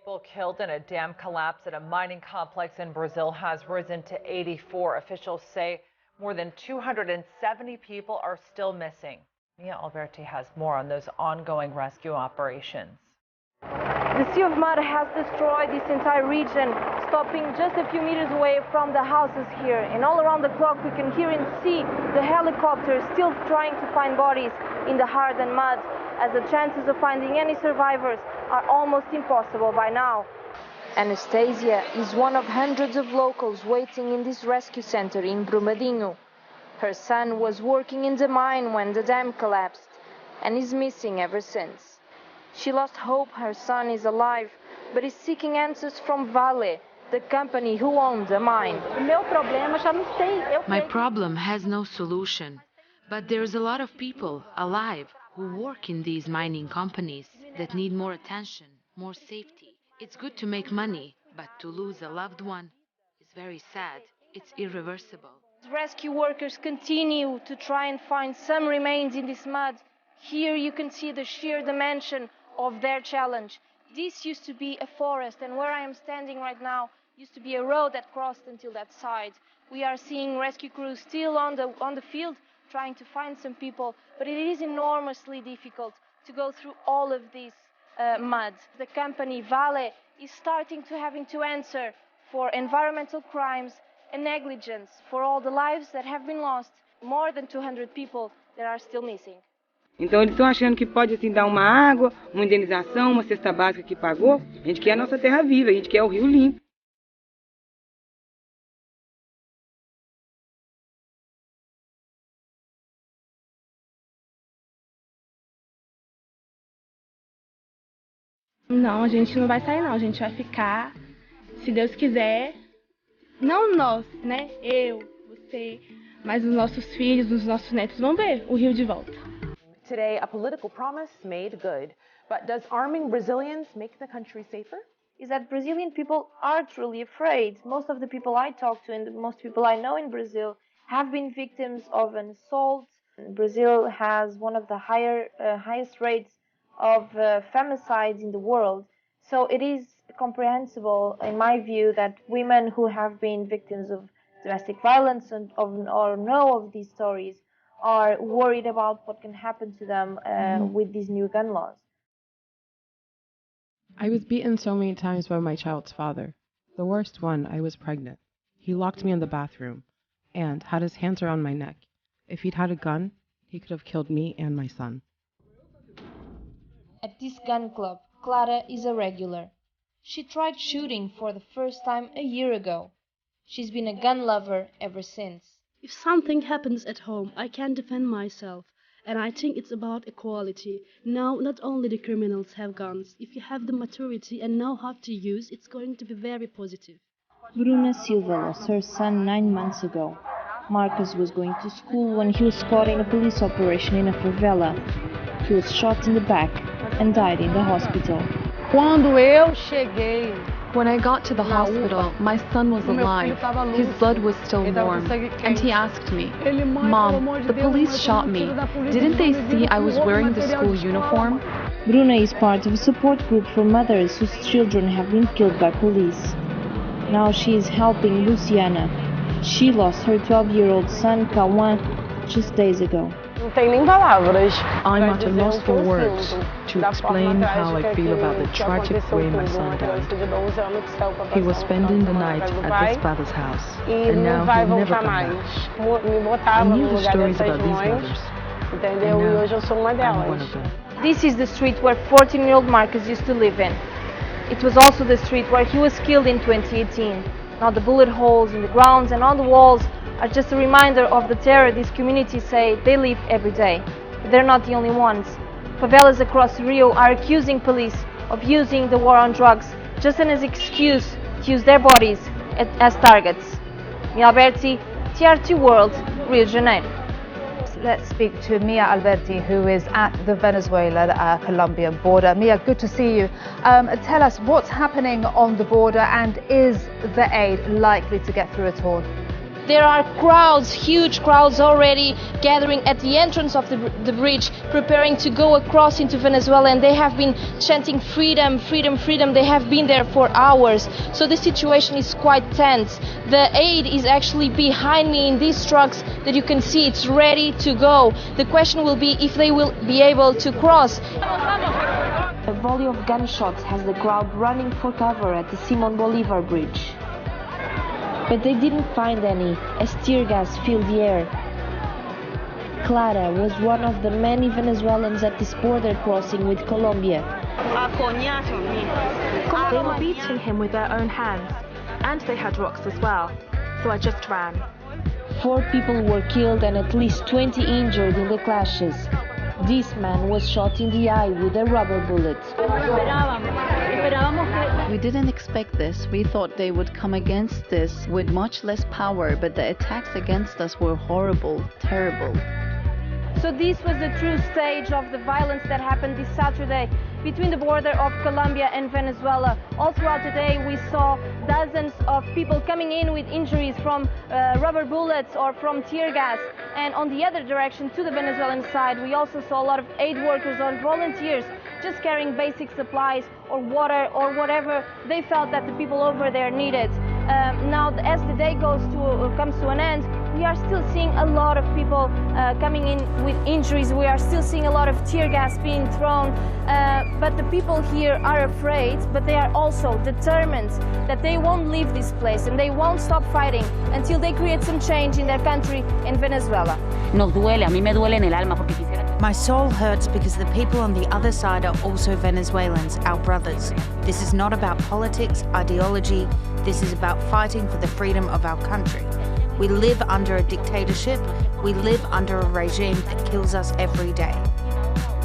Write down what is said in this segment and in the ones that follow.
People killed in a dam collapse at a mining complex in Brazil has risen to 84. Officials say more than 270 people are still missing. Mia Alberti has more on those ongoing rescue operations. The sea of mud has destroyed this entire region, stopping just a few meters away from the houses here. And all around the clock we can hear and see the helicopters still trying to find bodies in the hardened mud, as the chances of finding any survivors are almost impossible by now. Anastasia is one of hundreds of locals waiting in this rescue center in Brumadinho. Her son was working in the mine when the dam collapsed and is missing ever since. She lost hope her son is alive, but is seeking answers from Vale, the company who owns the mine. My problem has no solution, but there's a lot of people alive who work in these mining companies that need more attention, more safety. It's good to make money, but to lose a loved one is very sad. It's irreversible. Rescue workers continue to try and find some remains in this mud. Here you can see the sheer dimension of their challenge. This used to be a forest, and where I am standing right now used to be a road that crossed until that side. We are seeing rescue crews still on the field trying to find some people, but it is enormously difficult to go through all of this mud. The company Vale is starting to having to answer for environmental crimes and negligence for all the lives that have been lost, more than 200 people that are still missing. Então eles estão achando que pode assim dar uma água, uma indenização, uma cesta básica que pagou. A gente quer a nossa terra viva, a gente quer o rio limpo. Não, a gente não vai sair não, a gente vai ficar, se Deus quiser, não nós, né, eu, você, mas os nossos filhos, os nossos netos vão ver o rio de volta. Today, a political promise made good, but does arming Brazilians make the country safer? Is that Brazilian people are truly afraid. Most of the people I talk to and most people I know in Brazil have been victims of an assault. Brazil has one of the highest rates of femicides in the world. So it is comprehensible, in my view, that women who have been victims of domestic violence or know of these stories are worried about what can happen to them with these new gun laws. I was beaten so many times by my child's father. The worst one, I was pregnant. He locked me in the bathroom and had his hands around my neck. If he'd had a gun, he could have killed me and my son. At this gun club, Clara is a regular. She tried shooting for the first time a year ago. She's been a gun lover ever since. If something happens at home, I can defend myself. And I think it's about equality. Now, not only the criminals have guns. If you have the maturity and know how to use, it's going to be very positive. Bruna Silva lost her son 9 months ago. Marcus was going to school when he was caught in a police operation in a favela. He was shot in the back and died in the hospital. When I got to the hospital, my son was alive. His blood was still warm. And he asked me, "Mom, the police shot me. Didn't they see I was wearing the school uniform?" Bruna is part of a support group for mothers whose children have been killed by police. Now she is helping Luciana. She lost her 12-year-old son, Cauã, just days ago. I'm at a loss for words to explain how I feel about the tragic way my son died. He was spending the night at his father's house, and now he'll never come back. I knew the stories about these mothers, and now I'm one of them. This is the street where 14-year-old Marcus used to live in. It was also the street where he was killed in 2018. Now the bullet holes in the grounds and on the walls are just a reminder of the terror these communities say they live every day. But they're not the only ones. Favelas across Rio are accusing police of using the war on drugs just as an excuse to use their bodies as targets. Alberti, TRT World, Rio de Janeiro. Let's speak to Mia Alberti, who is at the Venezuela-Colombian border. Mia, good to see you. Tell us what's happening on the border, and is the aid likely to get through at all? There are crowds, huge crowds already gathering at the entrance of the bridge, preparing to go across into Venezuela, and they have been chanting freedom, freedom, freedom. They have been there for hours, so the situation is quite tense. The aid is actually behind me in these trucks that you can see. It's ready to go. The question will be if they will be able to cross. A volley of gunshots has the crowd running for cover at the Simon Bolivar bridge. But they didn't find any, as tear gas filled the air. Clara was one of the many Venezuelans at this border crossing with Colombia. They were beating him with their own hands, and they had rocks as well, so I just ran. 4 people were killed and at least 20 injured in the clashes. This man was shot in the eye with a rubber bullet. We didn't expect this. We thought they would come against this with much less power, but the attacks against us were horrible, terrible. So this was the true stage of the violence that happened this Saturday between the border of Colombia and Venezuela. All throughout the day we saw dozens of people coming in with injuries from rubber bullets or from tear gas. And on the other direction, to the Venezuelan side, we also saw a lot of aid workers or volunteers just carrying basic supplies or water or whatever they felt that the people over there needed. Now, as the day comes to an end, we are still seeing a lot of people coming in with injuries. We are still seeing a lot of tear gas being thrown. But the people here are afraid, but they are also determined that they won't leave this place and they won't stop fighting until they create some change in their country, in Venezuela. Nos duele, a mí me duele en el alma porque quisiera. My soul hurts because the people on the other side are also Venezuelans, our brothers. This is not about politics, ideology. This is about fighting for the freedom of our country. We live under a dictatorship. We live under a regime that kills us every day.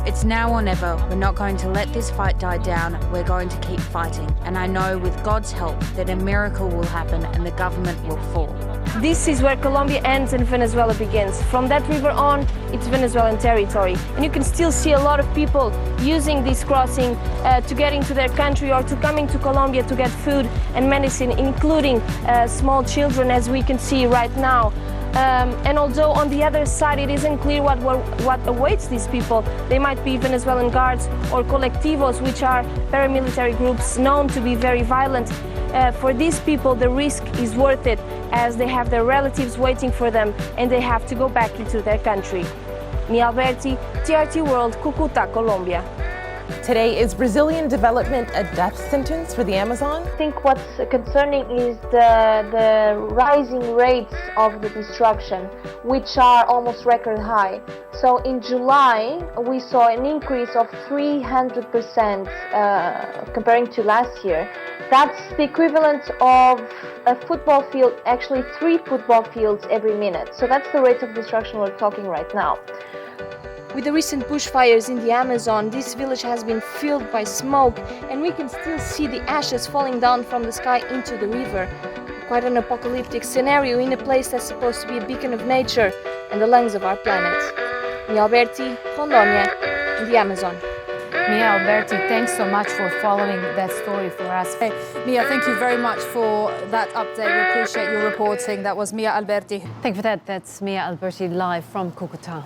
It's now or never. We're not going to let this fight die down. We're going to keep fighting. And I know with God's help that a miracle will happen and the government will fall. This is where Colombia ends and Venezuela begins. From that river on, it's Venezuelan territory. And you can still see a lot of people using this crossing to get into their country or to coming to Colombia to get food and medicine, including small children, as we can see right now. And although on the other side it isn't clear what awaits these people, they might be Venezuelan guards or colectivos, which are paramilitary groups known to be very violent. For these people the risk is worth it, as they have their relatives waiting for them and they have to go back into their country. Mia Alberti, TRT World, Cúcuta, Colombia. Today, is Brazilian development a death sentence for the Amazon? I think what's concerning is the rising rates of the destruction, which are almost record high. So in July, we saw an increase of 300% comparing to last year. That's the equivalent of a football field, actually 3 football fields every minute. So that's the rate of destruction we're talking right now. With the recent bushfires in the Amazon, this village has been filled by smoke, and we can still see the ashes falling down from the sky into the river. Quite an apocalyptic scenario in a place that's supposed to be a beacon of nature and the lungs of our planet. Mia Alberti, Rondônia, in the Amazon. Mia Alberti, thanks so much for following that story for us. Hey, Mia, thank you very much for that update. We appreciate your reporting. That was Mia Alberti. Thank you for that. That's Mia Alberti live from Cúcuta.